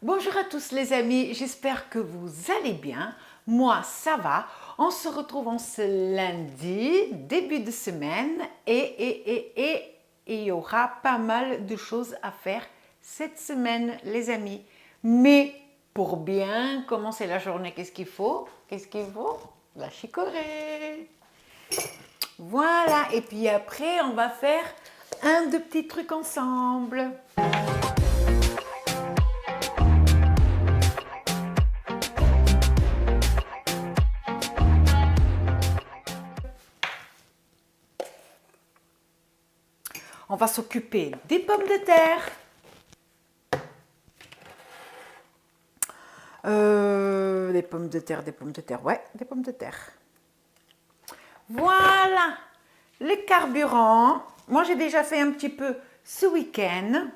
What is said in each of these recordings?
Bonjour à tous les amis, j'espère que vous allez bien. Moi, ça va. On se retrouve en ce lundi, début de semaine, et il y aura pas mal de choses à faire cette semaine, les amis. Mais pour bien commencer la journée, qu'est-ce qu'il faut? Qu'est-ce qu'il faut? La chicorée. Voilà, et puis après, on va faire un de petits trucs ensemble. On va s'occuper des pommes de terre. Des pommes de terre, ouais, des pommes de terre. Voilà, le carburant. Moi, j'ai déjà fait un petit peu ce week-end.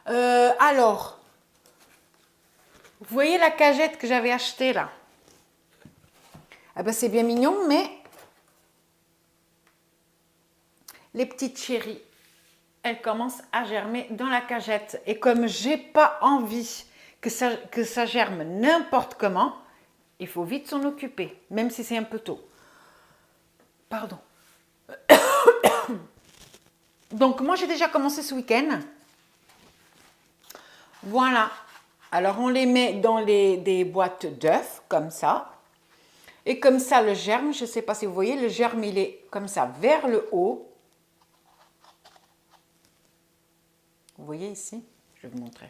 Alors, vous voyez la cagette que j'avais achetée là? Ah ben, c'est bien mignon, mais les petites chéries, elles commencent à germer dans la cagette. Et comme j'ai pas envie que ça germe n'importe comment, il faut vite s'en occuper, même si c'est un peu tôt. Pardon. Donc, moi, j'ai déjà commencé ce week-end. Voilà. Alors, on les met dans des boîtes d'œufs, comme ça. Et comme ça, le germe, je ne sais pas si vous voyez, le germe, il est comme ça, vers le haut. Vous voyez ici? Je vais vous montrer.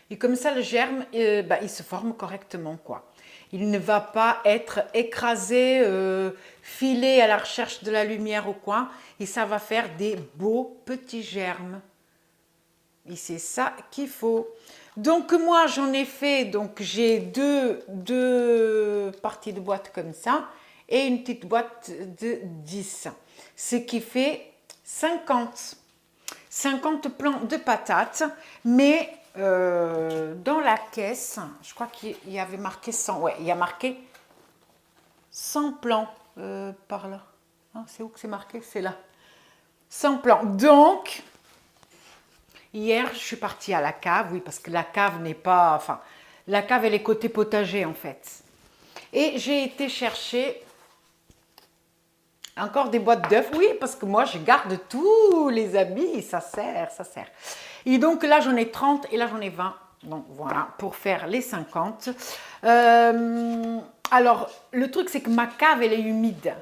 Et comme ça, le germe, il se forme correctement, quoi. Il ne va pas être écrasé, filé à la recherche de la lumière au coin. Et ça va faire des beaux petits germes. Et c'est ça qu'il faut. Donc moi, j'en ai fait, donc j'ai deux parties de boîte comme ça et une petite boîte de 10. Ce qui fait 50 plants de patates, mais dans la caisse, je crois qu'il y avait marqué 100, ouais, il y a marqué 100 plants par là. Ah, c'est où que c'est marqué? C'est là. 100 plants. Donc, hier, je suis partie à la cave, oui, parce que la cave n'est pas... Enfin, la cave, elle est côté potager, en fait. Et j'ai été chercher encore des boîtes d'œufs, oui, parce que moi, je garde tous les habits, ça sert, ça sert. Et donc là, j'en ai 30 et là, j'en ai 20. Donc voilà, pour faire les 50. Alors, le truc, c'est que ma cave, elle est humide.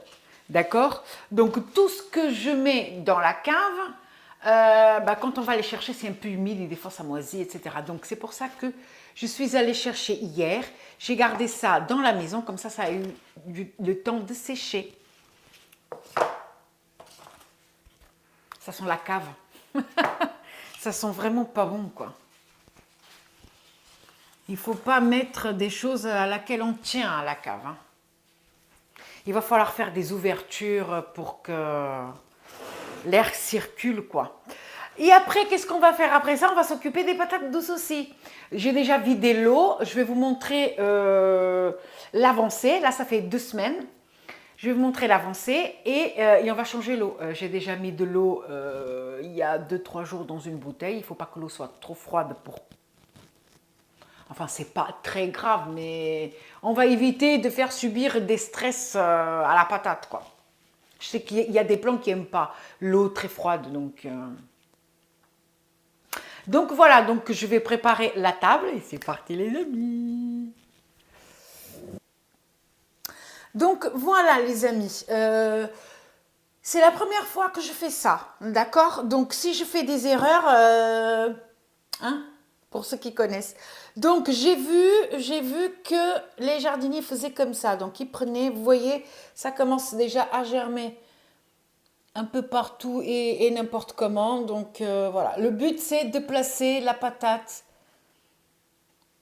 D'accord? Donc, tout ce que je mets dans la cave, quand on va les chercher, c'est un peu humide et des fois ça moisit, etc. Donc, c'est pour ça que je suis allée chercher hier. J'ai gardé ça dans la maison, comme ça a eu le temps de sécher. Ça sent la cave. Ça sent vraiment pas bon, quoi. Il faut pas mettre des choses à laquelle on tient à la cave. Hein. Il va falloir faire des ouvertures pour que l'air circule, quoi. Et après, qu'est-ce qu'on va faire après ça? On va s'occuper des patates douces aussi. J'ai déjà vidé l'eau. Je vais vous montrer l'avancée. Là, ça fait 2 semaines. Je vais vous montrer l'avancée et on va changer l'eau. J'ai déjà mis de l'eau il y a 2-3 jours dans une bouteille. Il ne faut pas que l'eau soit trop froide pour... Enfin, c'est pas très grave, mais on va éviter de faire subir des stress à la patate, quoi. Je sais qu'il y a des plants qui n'aiment pas l'eau très froide, donc... Donc voilà, donc je vais préparer la table et c'est parti les amis. Donc voilà les amis, c'est la première fois que je fais ça, d'accord? Donc si je fais des erreurs, hein, pour ceux qui connaissent. Donc j'ai vu que les jardiniers faisaient comme ça. Donc ils prenaient, vous voyez, ça commence déjà à germer un peu partout et n'importe comment. Donc voilà, le but c'est de placer la patate.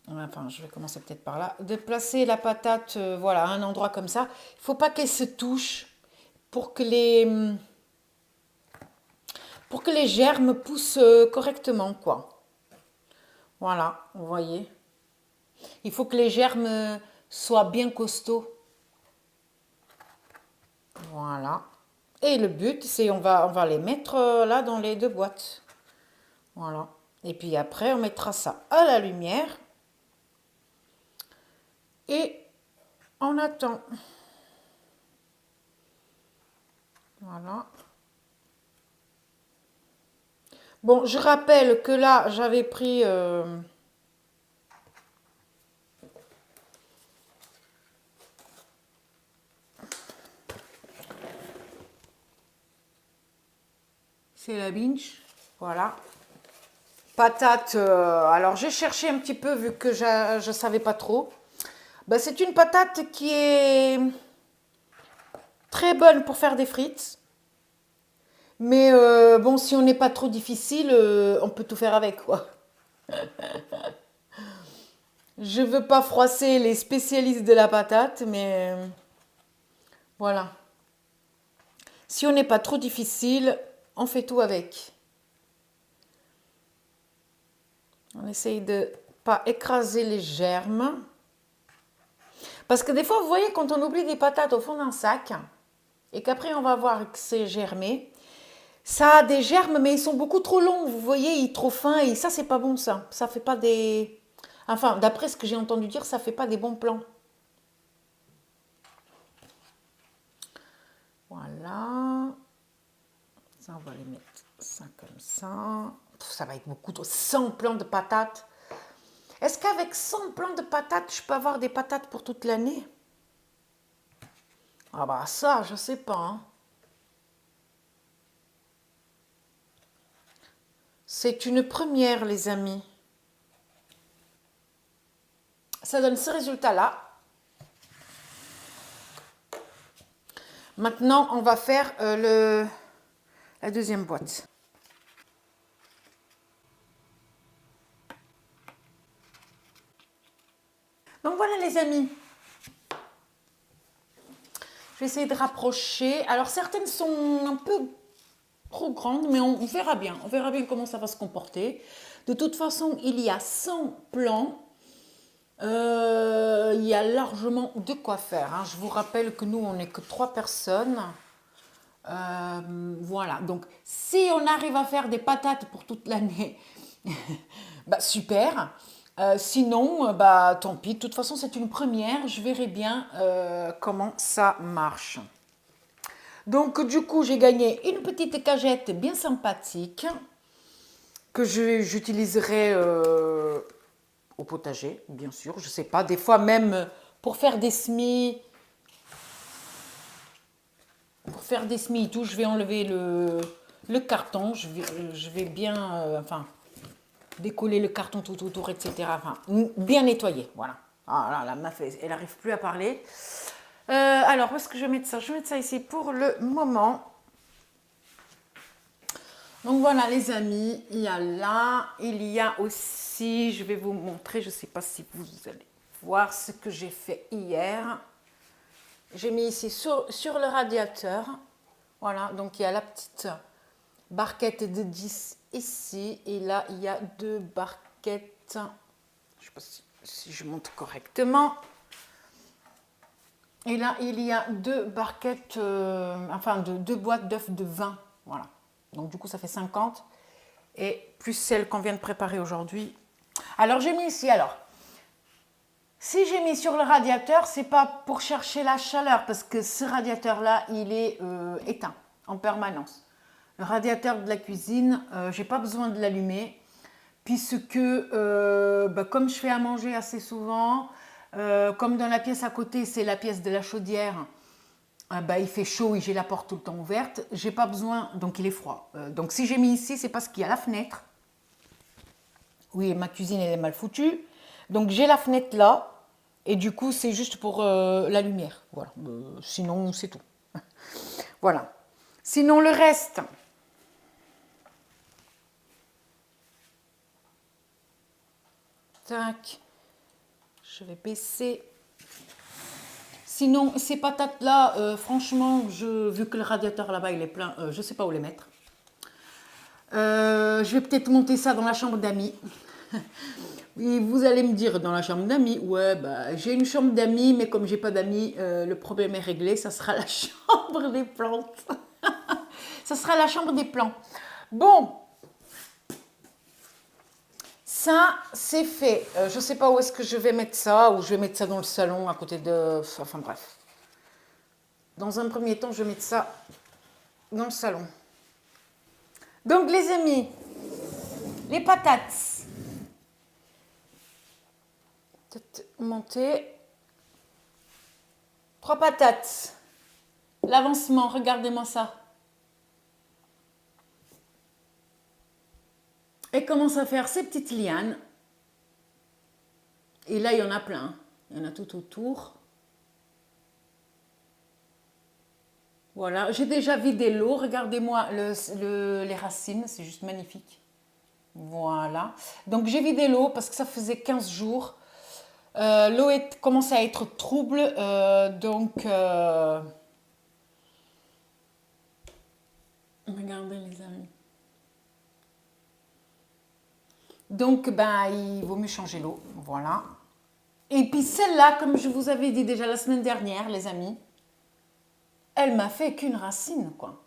Enfin, je vais commencer peut-être par là. De placer la patate, voilà, à un endroit comme ça. Il ne faut pas qu'elle se touche pour que les germes poussent correctement, quoi. Voilà, vous voyez. Il faut que les germes soient bien costauds. Voilà. Et le but, c'est on va les mettre là dans les deux boîtes. Voilà. Et puis après, on mettra ça à la lumière. Et on attend. Voilà. Bon, je rappelle que là, j'avais pris... c'est la binge. Voilà. Patate. Alors, j'ai cherché un petit peu vu que je ne savais pas trop. Ben, c'est une patate qui est très bonne pour faire des frites. Mais bon, si on n'est pas trop difficile, on peut tout faire avec, quoi. Je veux pas froisser les spécialistes de la patate, mais voilà. Si on n'est pas trop difficile, on fait tout avec. On essaye de pas écraser les germes. Parce que des fois, vous voyez, quand on oublie des patates au fond d'un sac, et qu'après on va voir que c'est germé, ça a des germes, mais ils sont beaucoup trop longs, vous voyez, ils sont trop fins, et ça, c'est pas bon, ça. Ça fait pas des... Enfin, d'après ce que j'ai entendu dire, ça fait pas des bons plans. Voilà. Ça, on va les mettre ça comme ça. Ça va être beaucoup trop... 100 plants de patates. Est-ce qu'avec 100 plants de patates, je peux avoir des patates pour toute l'année? Ah bah ça, je sais pas. Hein. C'est une première, les amis. Ça donne ce résultat-là. Maintenant, on va faire la deuxième boîte. Donc voilà les amis. Je vais essayer de rapprocher. Alors certaines sont un peu trop grandes, mais on verra bien. On verra bien comment ça va se comporter. De toute façon, il y a 100 plans. Il y a largement de quoi faire. Hein. Je vous rappelle que nous, on n'est que 3 personnes. Voilà. Donc, si on arrive à faire des patates pour toute l'année, bah, super. Sinon, bah, tant pis. De toute façon, c'est une première. Je verrai bien comment ça marche. Donc, du coup, j'ai gagné une petite cagette bien sympathique que j'utiliserai au potager, bien sûr. Je sais pas, des fois même pour faire des semis. Pour faire des semis et tout, je vais enlever le carton. Je vais bien, enfin, décoller le carton tout autour, etc. Enfin, bien nettoyer, voilà. Ah là, la meuf, elle n'arrive plus à parler. Alors, où est-ce que je vais mettre ça? Je vais mettre ça ici pour le moment. Donc voilà les amis, il y a là, il y a aussi, je vais vous montrer, je ne sais pas si vous allez voir ce que j'ai fait hier. J'ai mis ici sur le radiateur, voilà, donc il y a la petite barquette de 10 ici, et là il y a 2 barquettes, je ne sais pas si je monte correctement. Et là il y a 2 barquettes, enfin 2 boîtes d'œufs de 20, voilà. Donc du coup ça fait 50 et plus celle qu'on vient de préparer aujourd'hui. Alors j'ai mis ici, alors si j'ai mis sur le radiateur, c'est pas pour chercher la chaleur parce que ce radiateur là il est éteint en permanence. Le radiateur de la cuisine, j'ai pas besoin de l'allumer puisque bah, comme je fais à manger assez souvent, comme dans la pièce à côté c'est la pièce de la chaudière, bah, il fait chaud et j'ai la porte tout le temps ouverte, j'ai pas besoin, donc il est froid. Donc si j'ai mis ici, c'est parce qu'il y a la fenêtre. Oui, ma cuisine elle est mal foutue, donc j'ai la fenêtre là, et du coup c'est juste pour la lumière. Voilà, sinon c'est tout. Voilà. Sinon le reste, tac, je vais baisser. Sinon, ces patates-là, franchement, vu que le radiateur là-bas il est plein, je ne sais pas où les mettre. Je vais peut-être monter ça dans la chambre d'amis. Et vous allez me dire dans la chambre d'amis, ouais, bah, j'ai une chambre d'amis, mais comme j'ai pas d'amis, le problème est réglé, ça sera la chambre des plantes. Ça sera la chambre des plants. Bon, ça, c'est fait. Je ne sais pas où est-ce que je vais mettre ça, ou je vais mettre ça dans le salon, à côté de... Enfin, bref. Dans un premier temps, je vais mettre ça dans le salon. Donc, les amis, les patates. Peut-être monter. 3 patates. L'avancement, regardez-moi ça. Elle commence à faire ses petites lianes. Et là, il y en a plein. Il y en a tout autour. Voilà, j'ai déjà vidé l'eau. Regardez-moi les racines, c'est juste magnifique. Voilà. Donc, j'ai vidé l'eau parce que ça faisait 15 jours. L'eau commençait à être trouble. Regardez les amis. Donc, ben, il vaut mieux changer l'eau. Voilà. Et puis celle-là, comme je vous avais dit déjà la semaine dernière, les amis, elle m'a fait qu'une racine, quoi.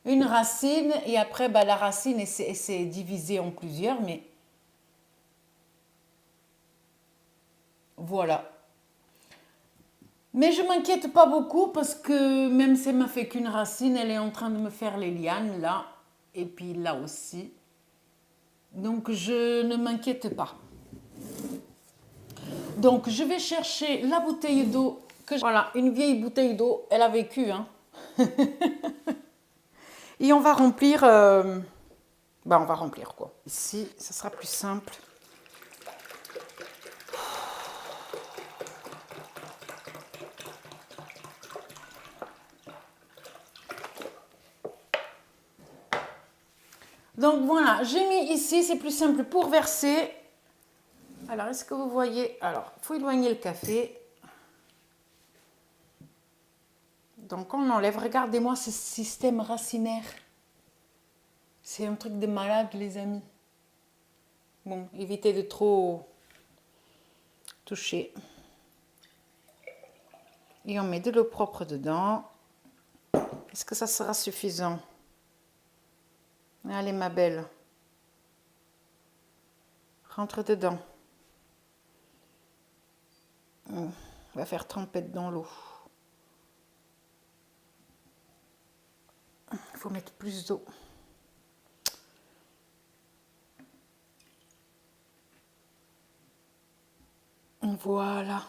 Une racine, et après, ben, la racine, elle s'est divisée en plusieurs, mais voilà. Mais je m'inquiète pas beaucoup parce que même si elle m'a fait qu'une racine, elle est en train de me faire les lianes, là, et puis là aussi. Donc, je ne m'inquiète pas. Donc, je vais chercher la bouteille d'eau. Voilà, une vieille bouteille d'eau. Elle a vécu, hein. Et on va remplir... on va remplir, quoi. Ici, ça sera plus simple. Donc, voilà, j'ai mis ici. C'est plus simple pour verser. Alors, est-ce que vous voyez? Alors, il faut éloigner le café. Donc, on enlève. Regardez-moi ce système racinaire. C'est un truc de malade, les amis. Bon, évitez de trop toucher. Et on met de l'eau propre dedans. Est-ce que ça sera suffisant? Allez, ma belle. Rentre dedans. On va faire tremper dans l'eau. Il faut mettre plus d'eau. Voilà.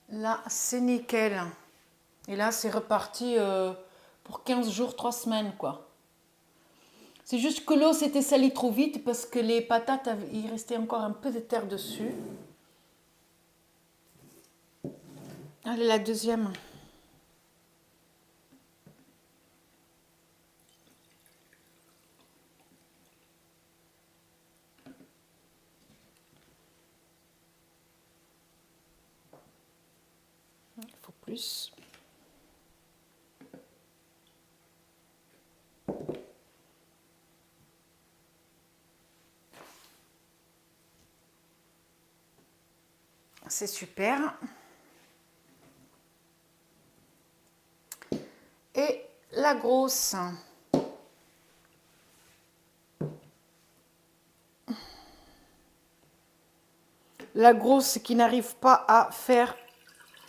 Là, c'est nickel. Et là, c'est reparti pour 15 jours, 3 semaines, quoi. C'est juste que l'eau s'était salie trop vite parce que les patates, il restait encore un peu de terre dessus. Allez, la deuxième. Il faut plus. C'est super. Et la grosse. La grosse qui n'arrive pas à faire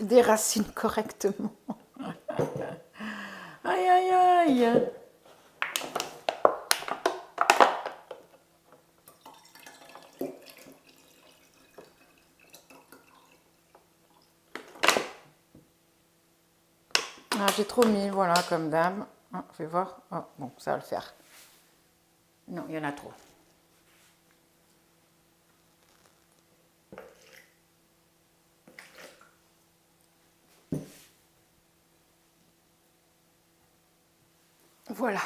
des racines correctement. Aïe, aïe, aïe. Ah, j'ai trop mis, voilà, comme d'hab. Ah, fais voir. Ah, bon, ça va le faire. Non, il y en a trop. Voilà.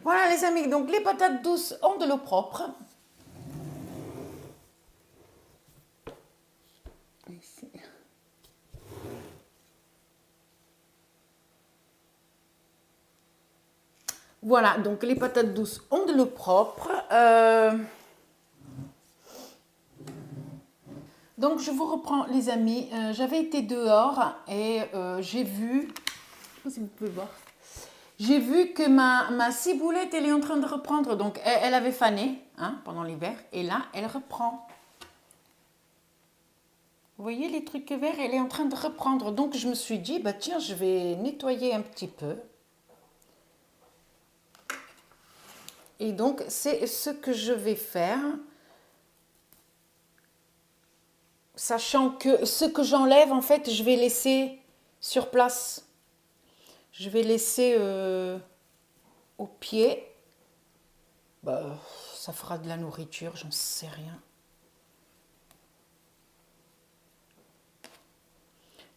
Voilà les amis, donc les patates douces ont de l'eau propre. Ici. Voilà, donc les patates douces ont de l'eau propre. Donc je vous reprends les amis, j'avais été dehors et j'ai vu, je sais pas si vous pouvez voir, j'ai vu que ma ciboulette elle est en train de reprendre, donc elle avait fané hein, pendant l'hiver et là elle reprend. Vous voyez les trucs verts, elle est en train de reprendre, donc je me suis dit, bah tiens je vais nettoyer un petit peu. Et donc c'est ce que je vais faire. Sachant que ce que j'enlève, en fait, je vais laisser sur place. Je vais laisser au pied. Bah, ça fera de la nourriture, j'en sais rien.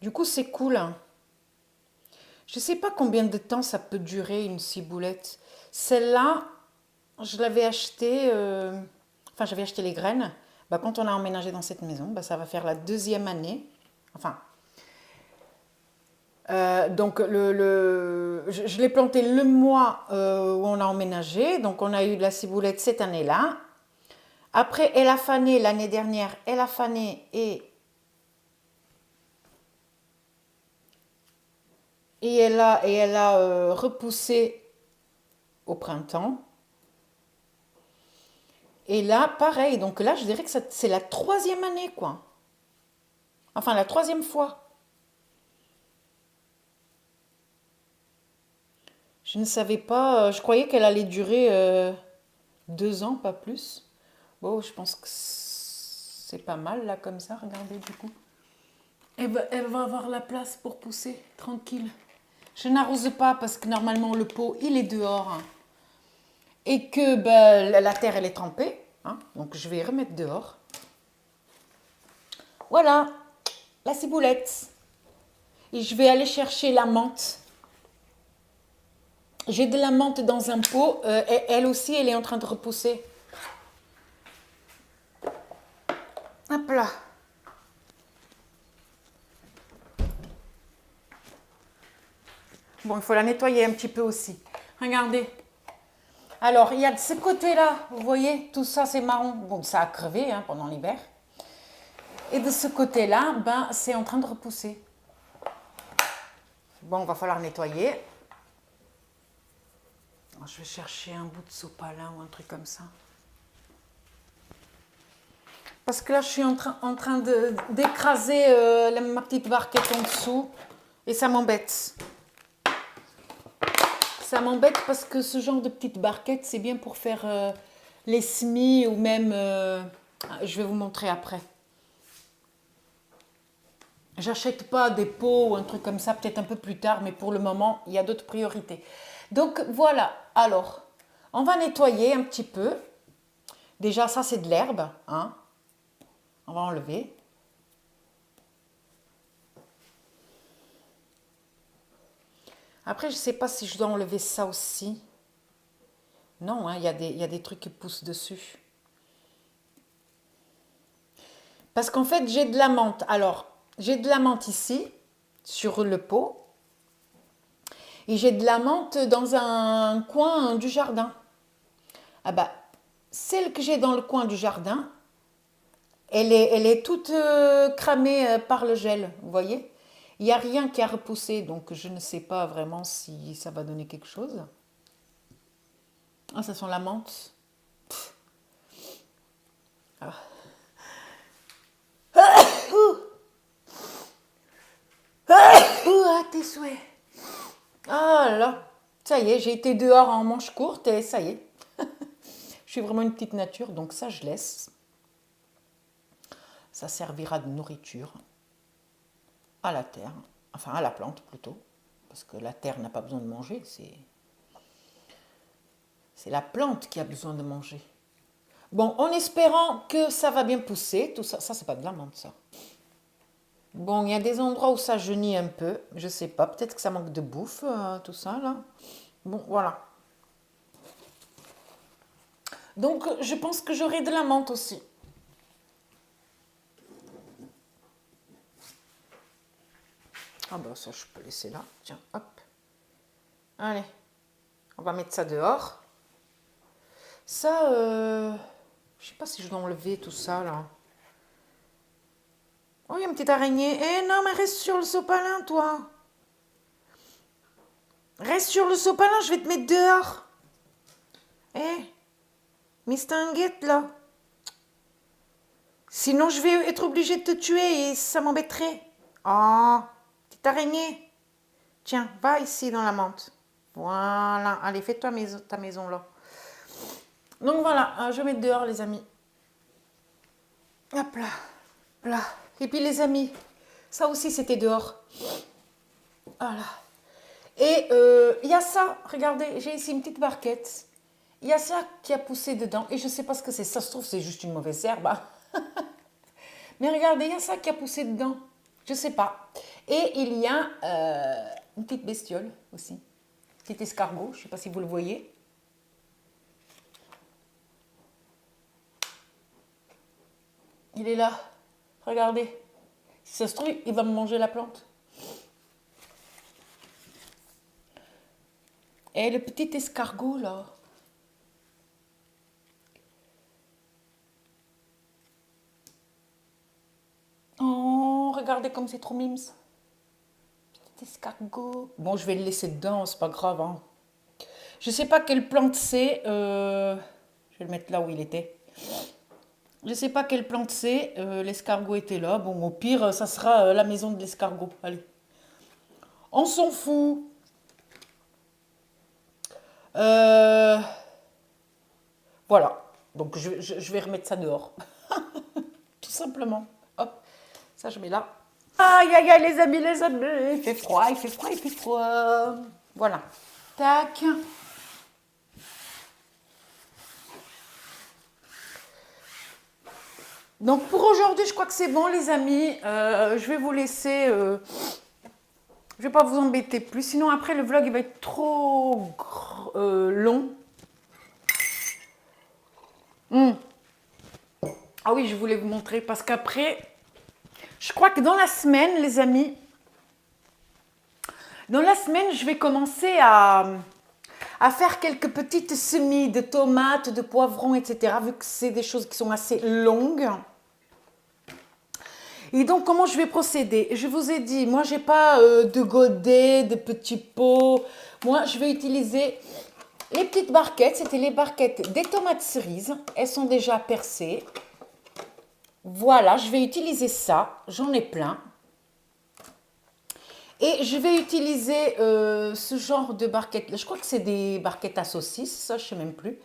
Du coup, c'est cool. Hein. Je ne sais pas combien de temps ça peut durer une ciboulette. Celle-là, je l'avais achetée... enfin, j'avais acheté les graines. Bah, quand on a emménagé dans cette maison, bah, ça va faire la 2e année. Enfin, donc je l'ai planté le mois où on a emménagé, donc on a eu de la ciboulette cette année-là. Après, elle a fané l'année dernière, elle a fané et elle a repoussé au printemps. Et là, pareil, donc là, je dirais que c'est la 3e année, quoi. Enfin, la 3e fois. Je ne savais pas, je croyais qu'elle allait durer 2 ans, pas plus. Bon, je pense que c'est pas mal là comme ça, regardez du coup. Elle va avoir la place pour pousser, tranquille. Je n'arrose pas parce que normalement le pot il est dehors hein, et que ben, la terre elle est trempée. Hein, donc je vais remettre dehors. Voilà, la ciboulette. Et je vais aller chercher la menthe. J'ai de la menthe dans un pot. Et elle aussi elle est en train de repousser. Hop là. Bon, il faut la nettoyer un petit peu aussi. Regardez. Alors, il y a de ce côté-là, vous voyez, tout ça c'est marron. Bon, ça a crevé hein, pendant l'hiver. Et de ce côté-là, ben, c'est en train de repousser. Bon, va falloir nettoyer. Je vais chercher un bout de sopalin ou un truc comme ça. Parce que là, je suis en train d'écraser ma petite barquette en dessous. Et ça m'embête. Ça m'embête parce que ce genre de petite barquette, c'est bien pour faire les semis ou même... je vais vous montrer après. J'achète pas des pots ou un truc comme ça, peut-être un peu plus tard, mais pour le moment, il y a d'autres priorités. Donc voilà, alors, on va nettoyer un petit peu. Déjà, ça c'est de l'herbe, hein. On va enlever. Après, je ne sais pas si je dois enlever ça aussi. Non, hein, il y a des trucs qui poussent dessus. Parce qu'en fait, j'ai de la menthe. Alors, j'ai de la menthe ici, sur le pot. Et j'ai de la menthe dans un coin du jardin. Ah bah, celle que j'ai dans le coin du jardin, elle est toute cramée par le gel, vous voyez. Il n'y a rien qui a repoussé, donc je ne sais pas vraiment si ça va donner quelque chose. Ah, ça sent la menthe. Ah. Ah, tes souhaits. Ah là, ça y est, j'ai été dehors en manche courte et ça y est. Je suis vraiment une petite nature, donc ça je laisse. Ça servira de nourriture à la terre, enfin à la plante plutôt, parce que la terre n'a pas besoin de manger, c'est la plante qui a besoin de manger. Bon, en espérant que ça va bien pousser, tout ça, ça c'est pas de la menthe ça. Bon, il y a des endroits où ça jaunit un peu, je sais pas, peut-être que ça manque de bouffe, tout ça là. Bon, voilà. Donc, je pense que j'aurai de la menthe aussi. Ah bah ça, je peux laisser là. Tiens, hop. Allez, on va mettre ça dehors. Ça, je sais pas si je dois enlever tout ça là. Oh, il y a une petite araignée. Eh non, mais reste sur le sopalin, toi. Reste sur le sopalin, je vais te mettre dehors. Eh, Miss Tinguette, là. Sinon, je vais être obligée de te tuer et ça m'embêterait. Oh, petite araignée. Tiens, va ici dans la menthe. Voilà. Allez, fais-toi ta maison, là. Donc voilà, je vais mettre dehors, les amis. Hop là. Là. Et puis, les amis, ça aussi, c'était dehors. Voilà. Et il y a ça, regardez, j'ai ici une petite barquette. Il y a ça qui a poussé dedans et je ne sais pas ce que c'est. Ça se trouve, c'est juste une mauvaise herbe. Hein. Mais regardez, il y a ça qui a poussé dedans. Je ne sais pas. Et il y a une petite bestiole aussi. Petit escargot, je ne sais pas si vous le voyez. Il est là. Regardez. Si ça se trouve, il va me manger la plante. Et le petit escargot, là. Oh, regardez comme c'est trop mimes. Petit escargot. Bon, je vais le laisser dedans, c'est pas grave. Hein. Je sais pas quelle plante c'est. Je vais le mettre là où il était. Je sais pas quelle plante c'est. L'escargot était là. Bon, au pire, ça sera la maison de l'escargot. Allez. On s'en fout. Voilà. Donc, je vais remettre ça dehors. Tout simplement. Hop. Ça, je mets là. Aïe, aïe, aïe, les amis, les amis. Il fait froid, il fait froid, il fait froid. Voilà. Tac. Donc pour aujourd'hui, je crois que c'est bon, les amis. Je vais vous laisser. Je vais pas vous embêter plus. Sinon, après, le vlog il va être trop long. Ah oui, je voulais vous montrer parce qu'après, je crois que dans la semaine, les amis, dans la semaine, je vais commencer à faire quelques petites semis de tomates, de poivrons, etc. Vu que c'est des choses qui sont assez longues. Et donc, comment je vais procéder? Je vous ai dit, moi, j'ai pas de godets, de petits pots. Moi, je vais utiliser les petites barquettes. C'était les barquettes des tomates cerises. Elles sont déjà percées. Voilà, je vais utiliser ça. J'en ai plein. Et je vais utiliser ce genre de barquettes. Je crois que c'est des barquettes à saucisses, ça, je ne sais même plus.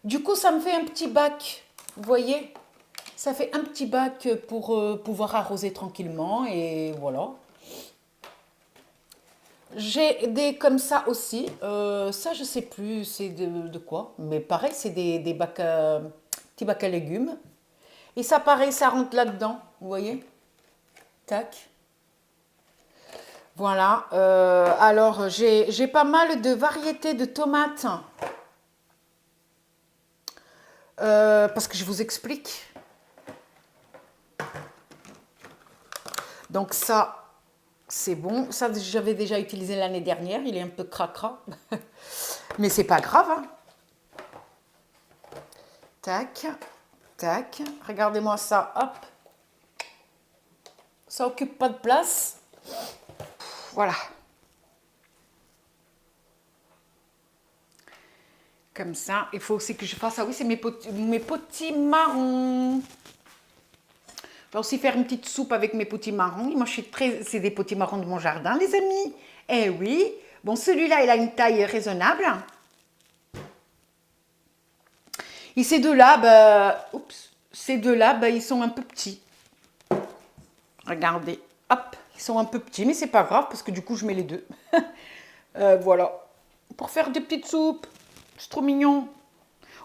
Du coup, ça me fait un petit bac, vous voyez? Ça fait un petit bac pour pouvoir arroser tranquillement et voilà. J'ai des comme ça aussi. Ça, je sais plus c'est de quoi. Mais pareil, c'est des bacs petits bacs à légumes. Et ça, pareil, ça rentre là-dedans. Vous voyez? Tac. Voilà. Alors, j'ai pas mal de variétés de tomates. Parce que je vous explique. Donc ça, c'est bon. Ça, j'avais déjà utilisé l'année dernière. Il est un peu cracra. Mais c'est pas grave. Hein. Tac, tac. Regardez-moi ça. Hop. Ça occupe pas de place. Voilà. Comme ça. Il faut aussi que je fasse... Ah oui, c'est mes petits marrons. Je vais aussi faire une petite soupe avec mes potimarrons. Moi, je suis très... C'est des potimarrons de mon jardin, les amis. Eh oui. Bon, celui-là, il a une taille raisonnable. Et ces deux-là, bah... Oups. Ces deux-là, bah, ils sont un peu petits. Regardez. Hop. Ils sont un peu petits, mais c'est pas grave, parce que du coup, je mets les deux. Voilà. Pour faire des petites soupes. C'est trop mignon.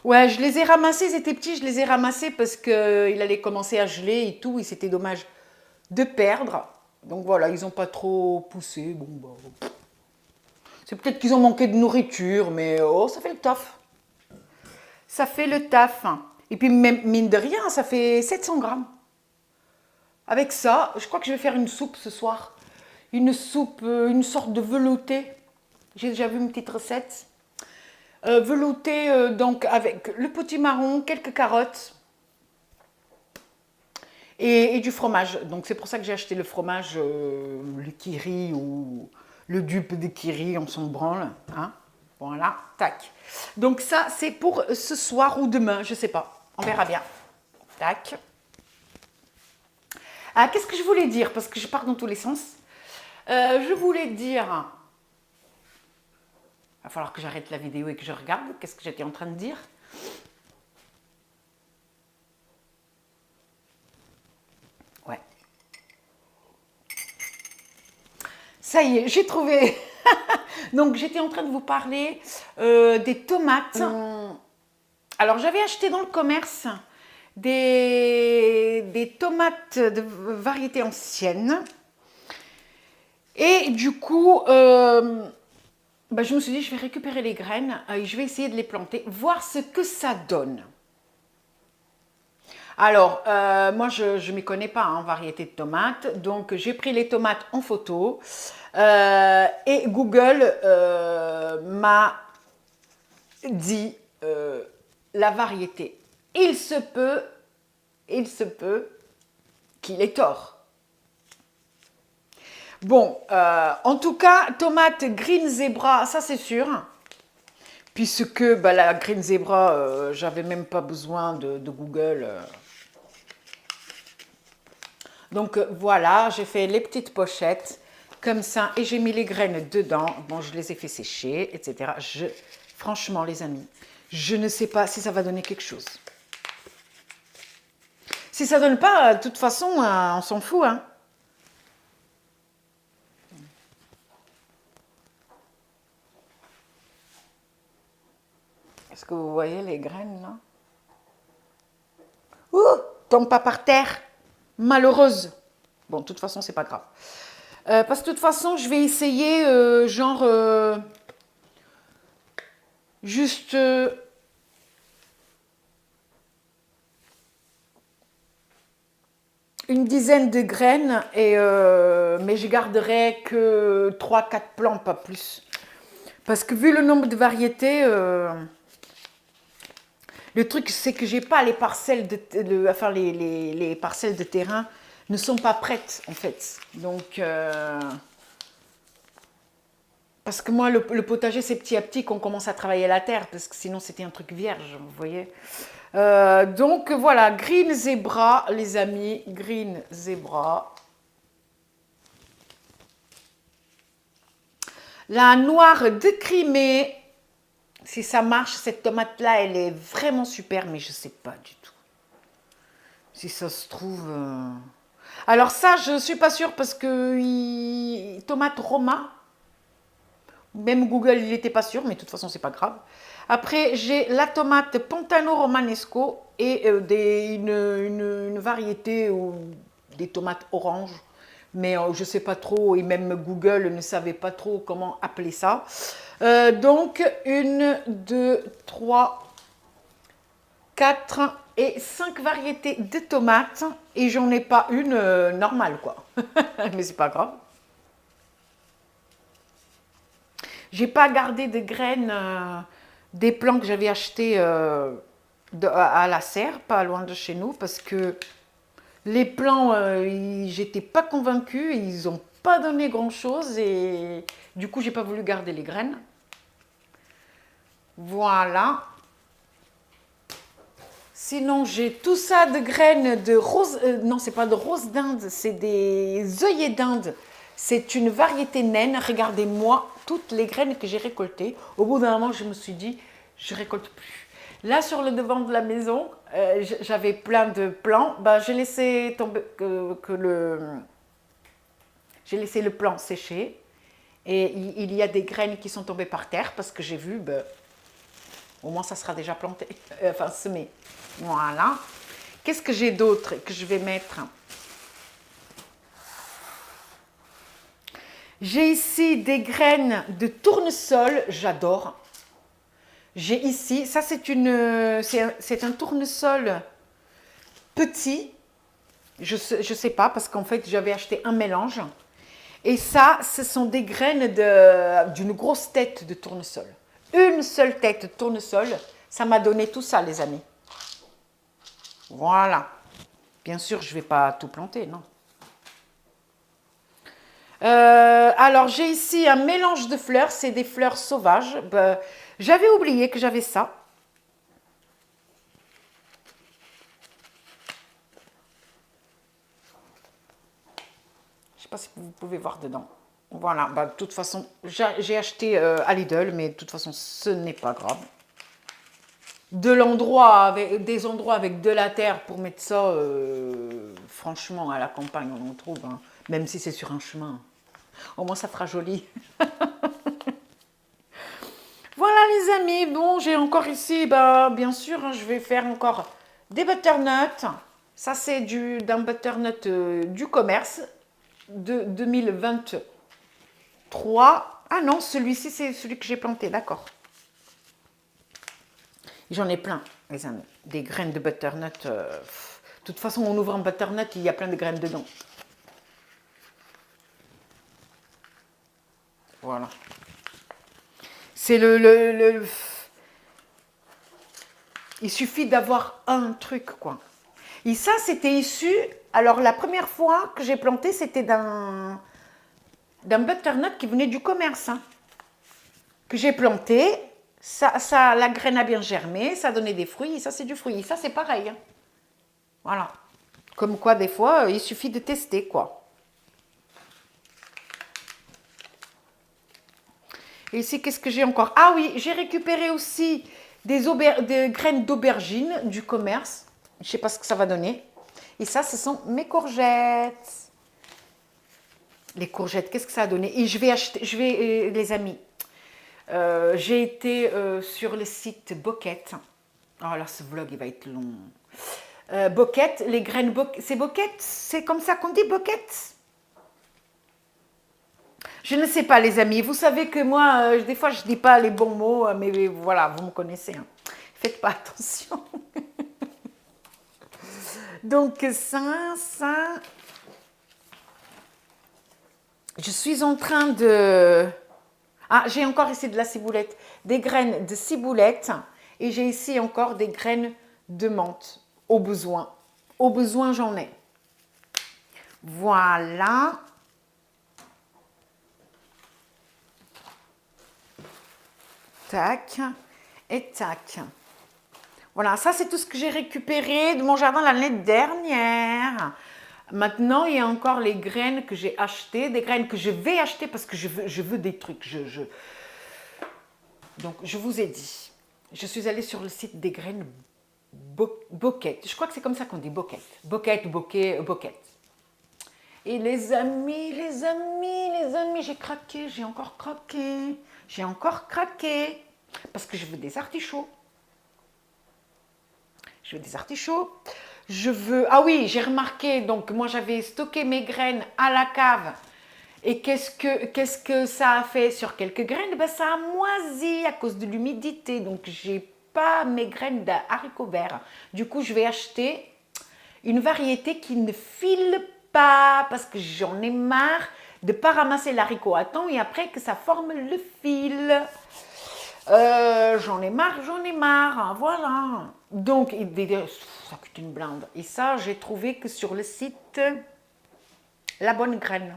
Ouais, je les ai ramassés, ils étaient petits, je les ai ramassés parce qu'il allait commencer à geler et tout, et c'était dommage de perdre. Donc voilà, ils n'ont pas trop poussé. Bon, bah, c'est peut-être qu'ils ont manqué de nourriture, mais oh, ça fait le taf. Ça fait le taf. Et puis, même, mine de rien, ça fait 700 grammes. Avec ça, je crois que je vais faire une soupe ce soir. Une soupe, une sorte de velouté. J'ai déjà vu une petite recette. Velouté donc avec le potimarron, quelques carottes et du fromage. Donc c'est pour ça que j'ai acheté le fromage, le Kiri ou le dupe de Kiri, on s'en branle. Hein. Voilà, tac. Donc ça, c'est pour ce soir ou demain, je sais pas. On verra bien. Tac. Ah, qu'est-ce que je voulais dire? Parce que je pars dans tous les sens. Je voulais dire... Il va falloir que j'arrête la vidéo et que je regarde. Qu'est-ce que j'étais en train de dire? Ouais. Ça y est, j'ai trouvé. Donc, j'étais en train de vous parler des tomates. Alors, j'avais acheté dans le commerce des tomates de variété ancienne. Et du coup, je me suis dit, je vais récupérer les graines et je vais essayer de les planter, voir ce que ça donne. Alors, moi, je ne m'y connais pas en variété de tomates, donc j'ai pris les tomates en photo et Google m'a dit la variété. Il se peut qu'il ait tort. Bon, en tout cas, tomate Green Zebra, ça c'est sûr. Puisque la Green Zebra, j'avais même pas besoin de Google. Donc voilà, j'ai fait les petites pochettes comme ça et j'ai mis les graines dedans. Bon, je les ai fait sécher, etc. Franchement, les amis, je ne sais pas si ça va donner quelque chose. Si ça donne pas, de toute façon, on s'en fout, hein. Est-ce que vous voyez les graines, là? Ouh, tombe pas par terre. Malheureuse. Bon, de toute façon, c'est pas grave. Parce que de toute façon, je vais essayer, juste... une dizaine de graines, mais je garderai que 3-4 plants, pas plus. Parce que vu le nombre de variétés, le truc c'est que j'ai pas les parcelles les parcelles de terrain ne sont pas prêtes en fait. Donc parce que moi le potager c'est petit à petit qu'on commence à travailler la terre parce que sinon c'était un truc vierge, vous voyez. Donc voilà, Green Zebra les amis, Green Zebra. La noire de Crimée. Si ça marche, cette tomate-là, elle est vraiment super, mais je ne sais pas du tout. Si ça se trouve... Alors ça, je ne suis pas sûre parce que... Tomate Roma. Même Google, il n'était pas sûr, mais de toute façon, c'est pas grave. Après, j'ai la tomate Pantano Romanesco et une variété des tomates oranges. Mais je ne sais pas trop, et même Google ne savait pas trop comment appeler ça. Donc, 1, 2, 3, 4 et 5 variétés de tomates. Et j'en ai pas une normale, quoi. Mais c'est pas grave. J'ai pas gardé de graines des plants que j'avais achetés à la serre, pas loin de chez nous, parce que les plants, j'étais pas convaincue, ils n'ont pas donné grand-chose et du coup, j'ai pas voulu garder les graines. Voilà. Sinon, j'ai tout ça de graines de rose... non, c'est pas de rose d'Inde, c'est des œillets d'Inde. C'est une variété naine. Regardez-moi toutes les graines que j'ai récoltées. Au bout d'un moment, je me suis dit, je récolte plus. Là, sur le devant de la maison, j'avais plein de plants. J'ai laissé tomber j'ai laissé le plant sécher. Et il y a des graines qui sont tombées par terre parce que j'ai vu, au moins ça sera déjà planté, enfin semé. Voilà. Qu'est-ce que j'ai d'autre que je vais mettre? J'ai ici des graines de tournesol, j'adore. J'ai ici, ça c'est un tournesol petit. Je sais pas parce qu'en fait j'avais acheté un mélange. Et ça, ce sont des graines d'une grosse tête de tournesol. Une seule tête de tournesol, ça m'a donné tout ça, les amis. Voilà. Bien sûr, je ne vais pas tout planter, non. Alors, j'ai ici un mélange de fleurs. C'est des fleurs sauvages. Ben, j'avais oublié que j'avais ça. Je ne sais pas si vous pouvez voir dedans. Voilà, bah, de toute façon, j'ai acheté à Lidl, mais de toute façon, ce n'est pas grave. Des endroits avec de la terre pour mettre ça, franchement, à la campagne, on en trouve, hein, même si c'est sur un chemin. Au moins, ça fera joli. Voilà, les amis. Bon, j'ai encore ici, bah, bien sûr, hein, je vais faire encore des butternuts. Ça, c'est d'un butternut du commerce de 2023. Ah non, celui-ci, c'est celui que j'ai planté, d'accord. J'en ai plein, les amis. Des graines de butternut. De toute façon, on ouvre un butternut, il y a plein de graines dedans. Voilà. C'est il suffit d'avoir un truc, quoi. Et ça, c'était issu... Alors, la première fois que j'ai planté, c'était d'un butternut qui venait du commerce. Hein, que j'ai planté. La graine a bien germé, ça a donné des fruits. Et ça, c'est du fruit. Et ça, c'est pareil. Hein. Voilà. Comme quoi, des fois, il suffit de tester, quoi. Et ici, qu'est-ce que j'ai encore? Ah oui, j'ai récupéré aussi des graines d'aubergine du commerce. Je ne sais pas ce que ça va donner. Et ça, ce sont mes courgettes. Les courgettes, qu'est-ce que ça a donné? Et je vais acheter, les amis, j'ai été sur le site Boquette. Oh là, ce vlog, il va être long. Boquette, les graines Boquette. C'est Boquette? C'est comme ça qu'on dit, Boquette? Je ne sais pas, les amis. Vous savez que moi, des fois, je ne dis pas les bons mots, mais voilà, vous me connaissez. Hein. Faites pas attention. Donc, ça... Je suis en train de... Ah, j'ai encore ici de la ciboulette. Des graines de ciboulette. Et j'ai ici encore des graines de menthe. Au besoin. Au besoin, j'en ai. Voilà. Tac. Et tac. Voilà, ça c'est tout ce que j'ai récupéré de mon jardin l'année dernière. Maintenant, il y a encore les graines que j'ai achetées, des graines que je vais acheter parce que je veux des trucs. Donc, je vous ai dit, je suis allée sur le site des graines Boquette. Je crois que c'est comme ça qu'on dit Boquette. Boquette, bouquet, Boquette. Et les amis, j'ai craqué, j'ai encore craqué. J'ai encore craqué parce que je veux des artichauts. Je veux des artichauts. Je veux... Ah oui, j'ai remarqué, donc moi j'avais stocké mes graines à la cave. Et qu'est-ce que ça a fait sur quelques graines? Ben, ça a moisi à cause de l'humidité. Donc j'ai pas mes graines d'haricots verts. Du coup, je vais acheter une variété qui ne file pas parce que j'en ai marre de ne pas ramasser l'haricot à temps et après que ça forme le fil. J'en ai marre, hein, voilà. Donc, ça coûte une blinde. Et ça, j'ai trouvé que sur le site La Bonne Graine.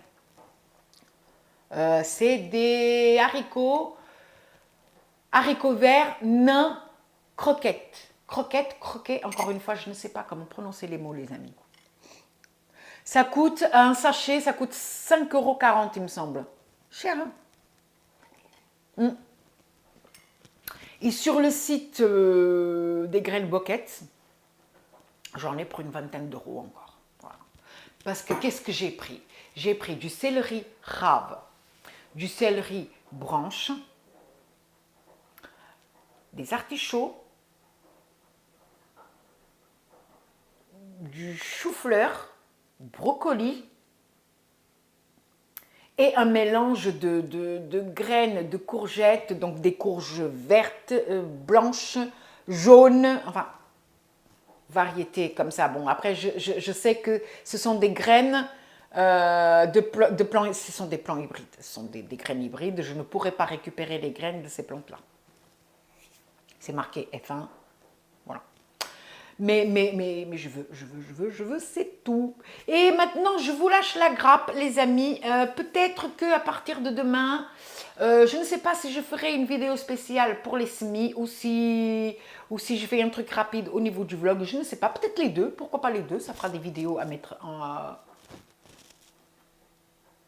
C'est des haricots verts nains croquettes. Croquet, encore une fois, je ne sais pas comment prononcer les mots, les amis. Ça coûte, un sachet, ça coûte 5,40 €, il me semble. Cher, hein? Et sur le site des graines Boquette, j'en ai pour une vingtaine d'euros encore. Voilà. Parce que qu'est-ce que j'ai pris? J'ai pris du céleri rave, du céleri branche, des artichauts, du chou-fleur, brocoli et un mélange de graines de courgettes, donc des courges vertes, blanches, jaunes, enfin, variétés comme ça. Bon, après, je sais que ce sont des graines de plants, ce sont des plants hybrides, ce sont des graines hybrides. Je ne pourrais pas récupérer les graines de ces plantes-là. C'est marqué F1, voilà. Mais je veux, c'est tout. Et maintenant, je vous lâche la grappe, les amis. Peut-être qu'à partir de demain, je ne sais pas si je ferai une vidéo spéciale pour les semis ou si je fais un truc rapide au niveau du vlog. Je ne sais pas, peut-être les deux. Pourquoi pas les deux? Ça fera des vidéos à mettre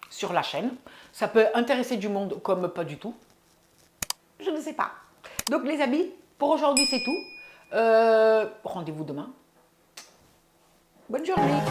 sur la chaîne. Ça peut intéresser du monde comme pas du tout. Je ne sais pas. Donc les amis, pour aujourd'hui c'est tout. Rendez-vous demain. Bonne journée.